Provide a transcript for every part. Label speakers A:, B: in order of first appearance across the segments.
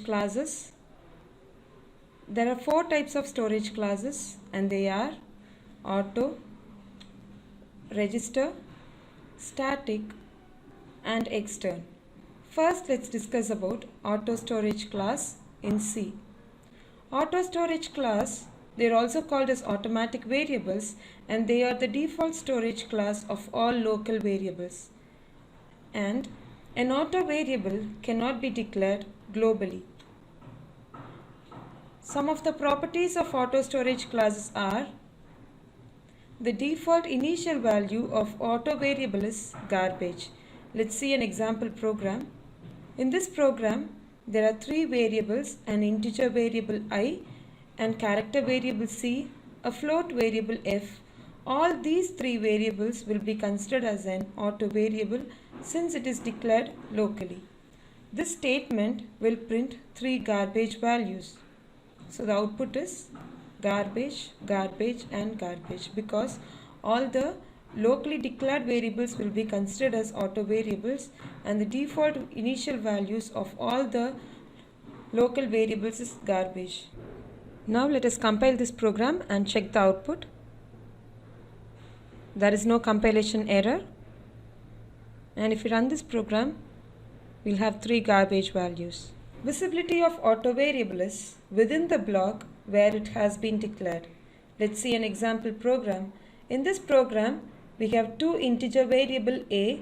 A: classes. There are 4 types of storage classes, and they are auto, register, static, and extern. First, let's discuss about auto storage class in C. Auto storage class, they are also called as automatic variables, and they are the default storage class of all local variables. And an auto variable cannot be declared globally. Some of the properties of auto storage classes are: the default initial value of auto variable is garbage. Let's see an example program. In this program, there are 3 variables: an integer variable I, and character variable C, a float variable F. All these 3 variables will be considered as an auto variable since it is declared locally. This statement will print 3 garbage values. So the output is garbage, garbage, and garbage, because all the locally declared variables will be considered as auto variables, and the default initial values of all the local variables is garbage. Now let us compile this program and check the output. There is no compilation error, and if we run this program, we'll have 3 garbage values. Visibility of auto variable is within the block where it has been declared. Let's see an example program. In this program, we have 2 integer variable A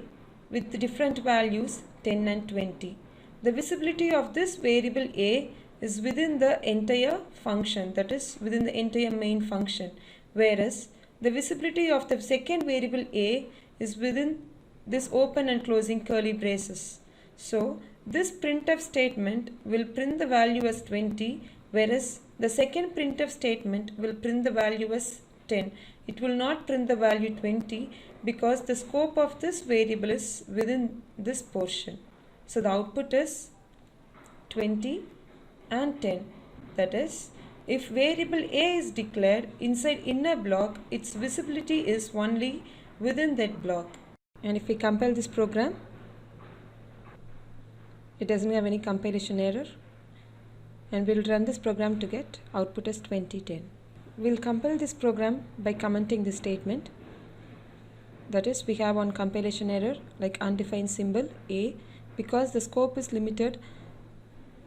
A: with different values 10 and 20. The visibility of this variable A is within the entire function, that is within the entire main function, whereas the visibility of the second variable A is within this open and closing curly braces. So this printf statement will print the value as 20, whereas the second printf statement will print the value as 10. It will not print the value 20 because the scope of this variable is within this portion. So the output is 20 and 10. That is, if variable A is declared inside inner block, its visibility is only within that block. And if we compile this program, it doesn't have any compilation error, and we'll run this program to get output as 2010. We'll compile this program by commenting this statement. That is, we have one compilation error like undefined symbol A, because the scope is limited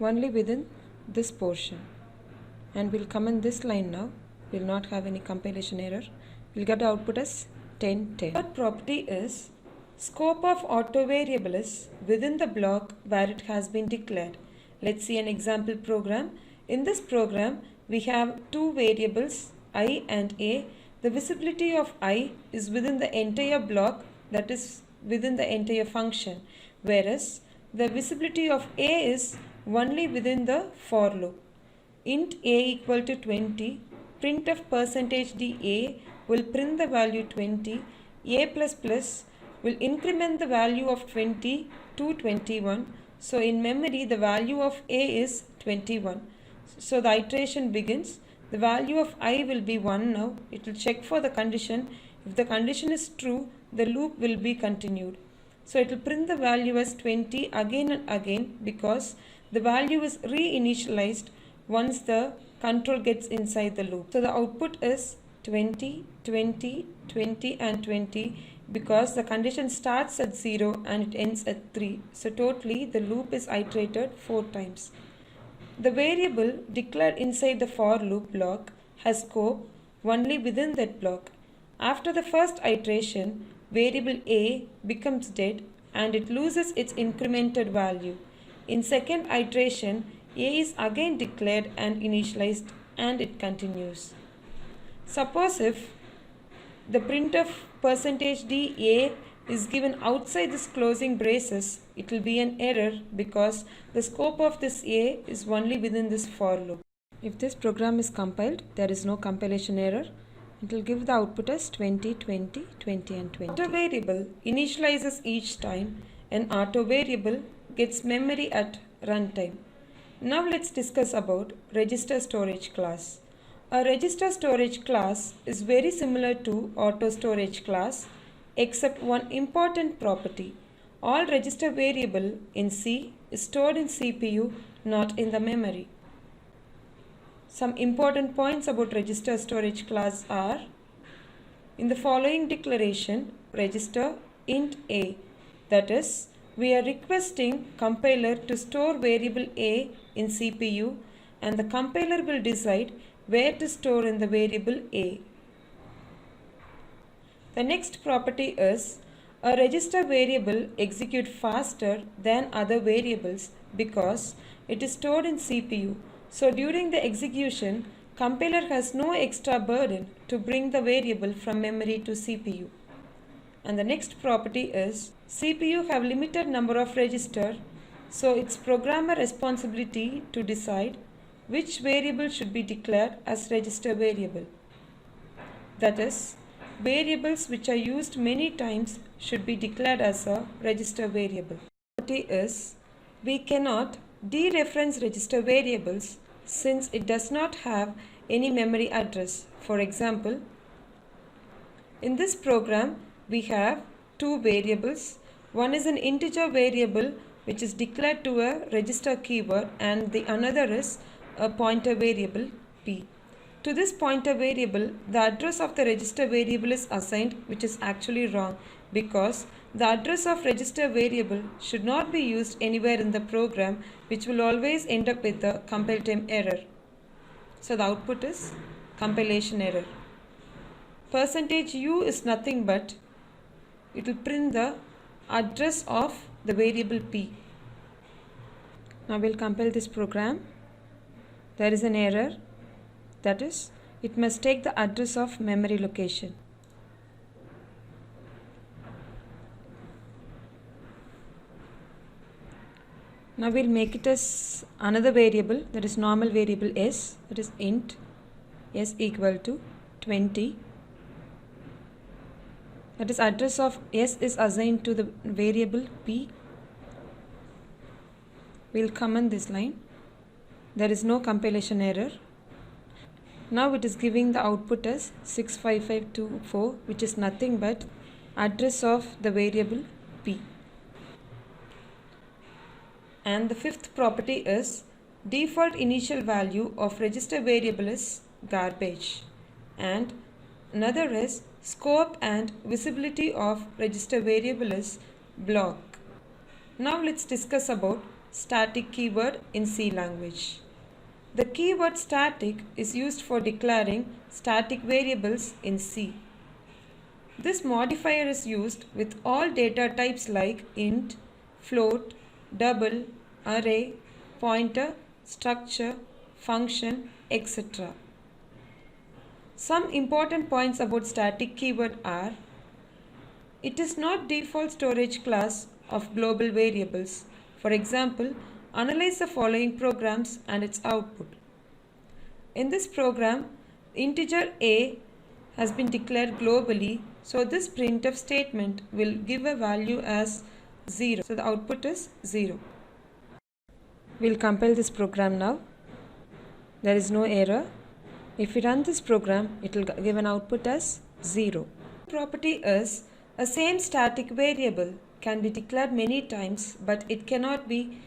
A: only within this portion. And we'll comment this line now. We'll not have any compilation error. We'll get the output as 1010. Third property is scope of auto variable is within the block where it has been declared. Let's see an example program. In this program, we have 2 variables I and A. The visibility of I is within the entire block, that is within the entire function, whereas the visibility of A is only within the for loop. Int A equal to 20, printf %d will print the value 20, A++ will increment the value of 20 to 21. So in memory, the value of A is 21. So the iteration begins. The value of I will be 1 now. It will check for the condition. If the condition is true, the loop will be continued. So it will print the value as 20 again and again, because the value is reinitialized once the control gets inside the loop. So the output is 20, 20, 20 and 20, because the condition starts at 0 and it ends at 3. So totally the loop is iterated 4 times. The variable declared inside the for loop block has scope only within that block. After the first iteration, variable A becomes dead and it loses its incremented value. In second iteration, A is again declared and initialized, and it continues. Suppose if the printf %d is given outside this closing braces, it will be an error because the scope of this A is only within this for loop. If this program is compiled, there is no compilation error. It will give the output as 20, 20, 20 and 20. Auto variable initializes each time an auto variable gets memory at runtime. Now let's discuss about register storage class. A register storage class is very similar to auto storage class, except one important property. All register variable in C is stored in CPU, not in the memory. Some important points about register storage class are: in the following declaration, register int a, that is, we are requesting compiler to store variable a in CPU, and the compiler will decide where to store in the variable a. The next property is a register variable execute faster than other variables because it is stored in CPU. So during the execution, compiler has no extra burden to bring the variable from memory to CPU. And the next property is CPU have limited number of register, so it's programmer responsibility to decide which variable should be declared as register variable. That is, variables which are used many times should be declared as a register variable. Property is we cannot dereference register variables since it does not have any memory address. For example, in this program we have two variables. One is an integer variable which is declared to a register keyword, and the another is a pointer variable p. To this pointer variable, the address of the register variable is assigned, which is actually wrong because the address of register variable should not be used anywhere in the program, which will always end up with a compile time error. So the output is compilation error. %u is nothing but it will print the address of the variable p. Now we'll compile this program. There is an error, that is, it must take the address of memory location. Now we'll make it as another variable, that is normal variable s, that is int s equal to 20. That is address of s is assigned to the variable p. We'll comment this line. There is no compilation error. Now it is giving the output as 65524, which is nothing but address of the variable p. And the fifth property is default initial value of register variable is garbage, and another is scope and visibility of register variable is block. Now let's discuss about static keyword in C language. The keyword static is used for declaring static variables in C. This modifier is used with all data types like int, float, double, array, pointer, structure, function, etc. Some important points about static keyword are: it is not default storage class of global variables. For example, analyze the following programs and its output. In this program, integer a has been declared globally, so this printf statement will give a value as 0. So the output is 0. We'll compile this program now. There is no error. If we run this program, it will give an output as 0. Property is a same static variable can be declared many times, but it cannot be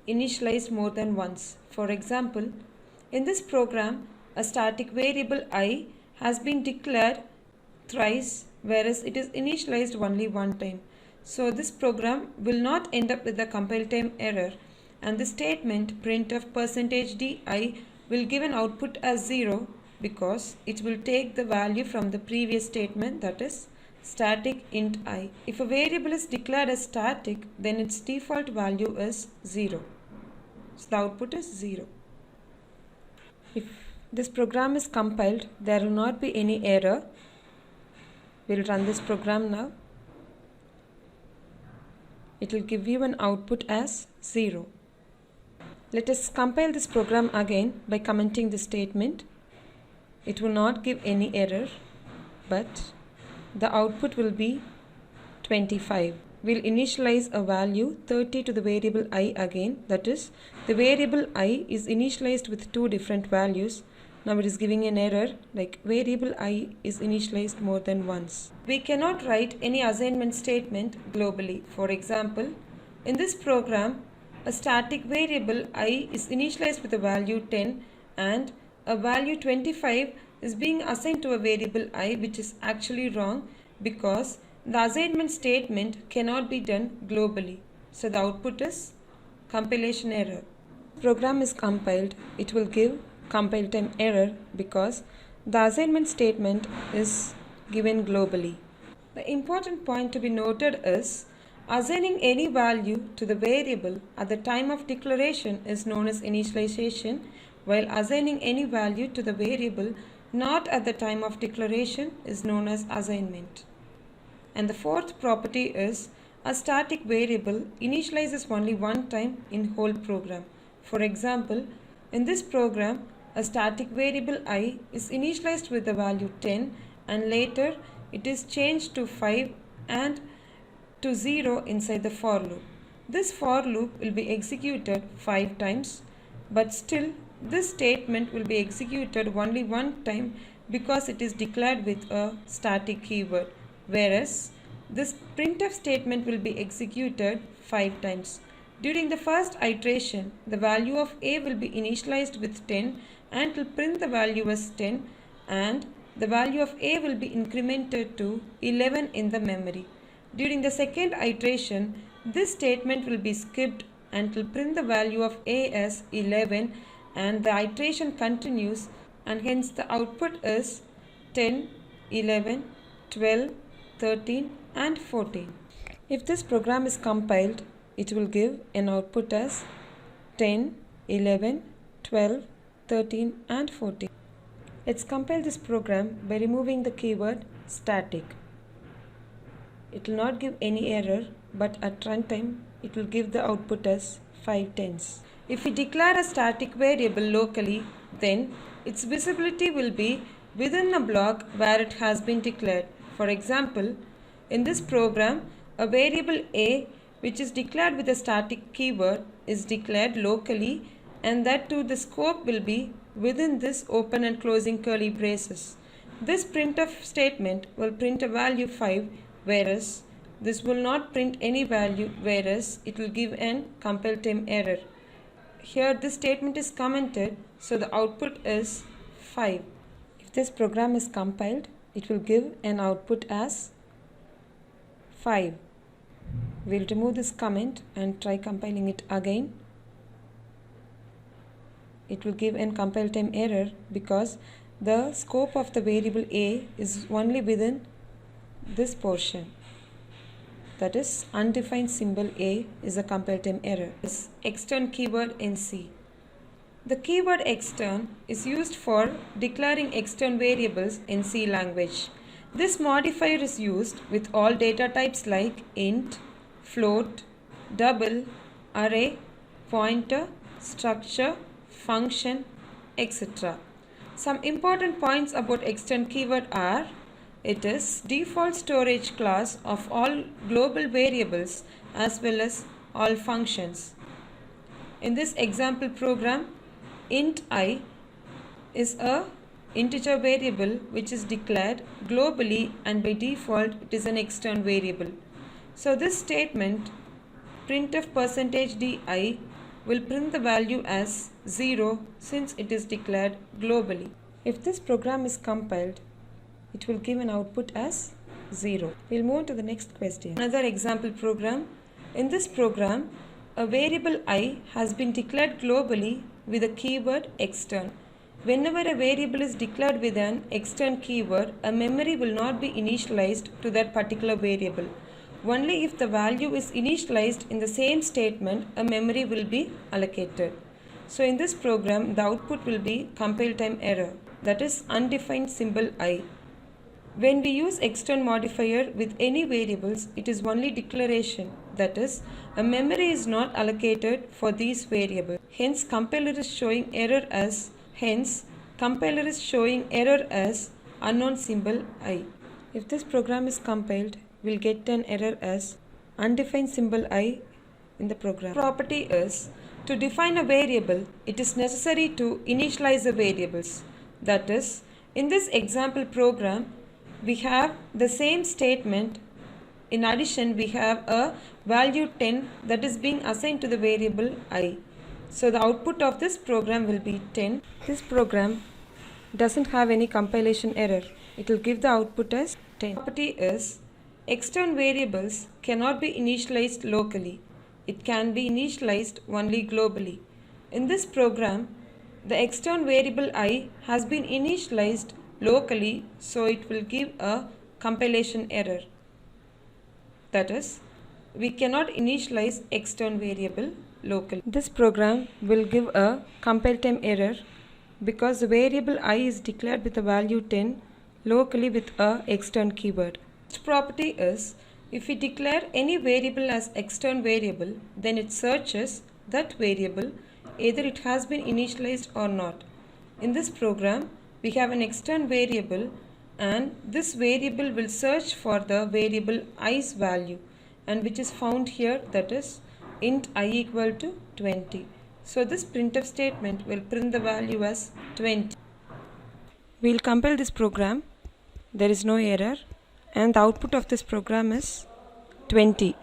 A: initialized more than once. For example, in this program, a static variable I has been declared thrice, whereas it is initialized only one time. So this program will not end up with a compile time error, and the statement printf %di will give an output as 0 because it will take the value from the previous statement, that is static int I. If a variable is declared as static, then its default value is 0. So the output is 0. If this program is compiled, there will not be any error. We'll run this program now. It will give you an output as 0. Let us compile this program again by commenting the statement. It will not give any error, but the output will be 25. We'll initialize a value 30 to the variable I again. That is, the variable I is initialized with two different values. Now it is giving an error like variable I is initialized more than once. We cannot write any assignment statement globally. For example, in this program, a static variable I is initialized with a value 10 and a value 25 is being assigned to a variable I, which is actually wrong because the assignment statement cannot be done globally. So the output is compilation error. Program is compiled, it will give compile time error because the assignment statement is given globally. The important point to be noted is assigning any value to the variable at the time of declaration is known as initialization, while assigning any value to the variable not at the time of declaration is known as assignment. And the fourth property is a static variable initializes only one time in whole program. For example, in this program, a static variable I is initialized with the value 10 and later it is changed to 5 and to 0 inside the for loop. This for loop will be executed 5 times, but still this statement will be executed only one time because it is declared with a static keyword, whereas this printf statement will be executed 5 times. During the first iteration, the value of a will be initialized with 10 and will print the value as 10, and the value of a will be incremented to 11 in the memory. During the second iteration, this statement will be skipped and will print the value of a as 11, and the iteration continues, and hence the output is 10, 11, 12, 13 and 14. If this program is compiled, it will give an output as 10, 11, 12, 13 and 14. Let's compile this program by removing the keyword static. It will not give any error, but at runtime it will give the output as 5 tens. If we declare a static variable locally, then its visibility will be within a block where it has been declared. For example, in this program, a variable a which is declared with a static keyword is declared locally, and that too the scope will be within this open and closing curly braces. This printf statement will print a value 5, whereas this will not print any value, whereas it will give an compile time error. Here this statement is commented, so the output is 5. If this program is compiled, it will give an output as 5. We'll remove this comment and try compiling it again. It will give an compile time error because the scope of the variable a is only within this portion. That is, undefined symbol a is a compile time error. This extern keyword in C. The keyword extern is used for declaring extern variables in C language. This modifier is used with all data types like int, float, double, array, pointer, structure, function, etc. Some important points about extern keyword are: it is default storage class of all global variables as well as all functions. In this example program, int I is a integer variable which is declared globally, and by default it is an extern variable. So this statement printf %di will print the value as 0 since it is declared globally. If this program is compiled, it will give an output as 0. We'll move on to the next question. Another example program. In this program, a variable I has been declared globally with a keyword extern. Whenever a variable is declared with an extern keyword, a memory will not be initialized to that particular variable. Only if the value is initialized in the same statement, a memory will be allocated. So in this program, the output will be compile time error, that is undefined symbol I. When we use extern modifier with any variables, it is only declaration, that is, a memory is not allocated for these variables. Hence, compiler is showing error as unknown symbol I. If this program is compiled, we'll get an error as undefined symbol I in the program. Property is, to define a variable, it is necessary to initialize the variables. That is, in this example program, we have the same statement In addition, we have a value 10 that is being assigned to the variable I. So the output of this program will be 10. This program doesn't have any compilation error. It will give the output as 10. Property is external variables cannot be initialized locally. It can be initialized only globally. In this program, the external variable I has been initialized locally, so it will give a compilation error. That is, we cannot initialize external variable locally. This program will give a compile time error because the variable I is declared with a value 10 locally with a external keyword. Next property is, if we declare any variable as external variable, then it searches that variable either it has been initialized or not. In this program, we have an external variable, and this variable will search for the variable i's value, and which is found here, that is int I equal to 20. So this printf statement will print the value as 20. We'll compile this program. There is no error, and the output of this program is 20.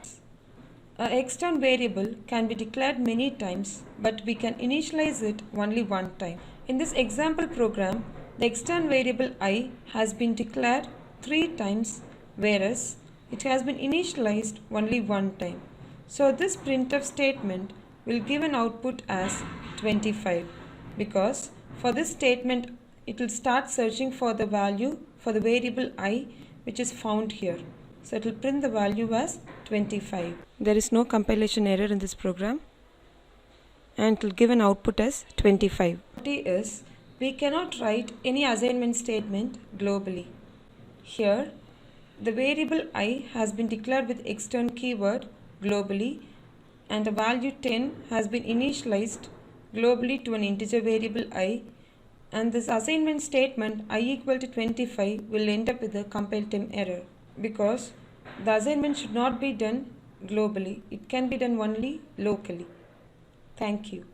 A: An external variable can be declared many times, but we can initialize it only one time. In this example program, the external variable I has been declared 3 times, whereas it has been initialized only one time. So this printf statement will give an output as 25, because for this statement it will start searching for the value for the variable I, which is found here. So it will print the value as 25. There is no compilation error in this program, and it will give an output as 25. Is we cannot write any assignment statement globally. Here, the variable I has been declared with external keyword globally, and the value 10 has been initialized globally to an integer variable I, and this assignment statement I equal to 25 will end up with a compile time error, because the assignment should not be done globally. It can be done only locally. Thank you.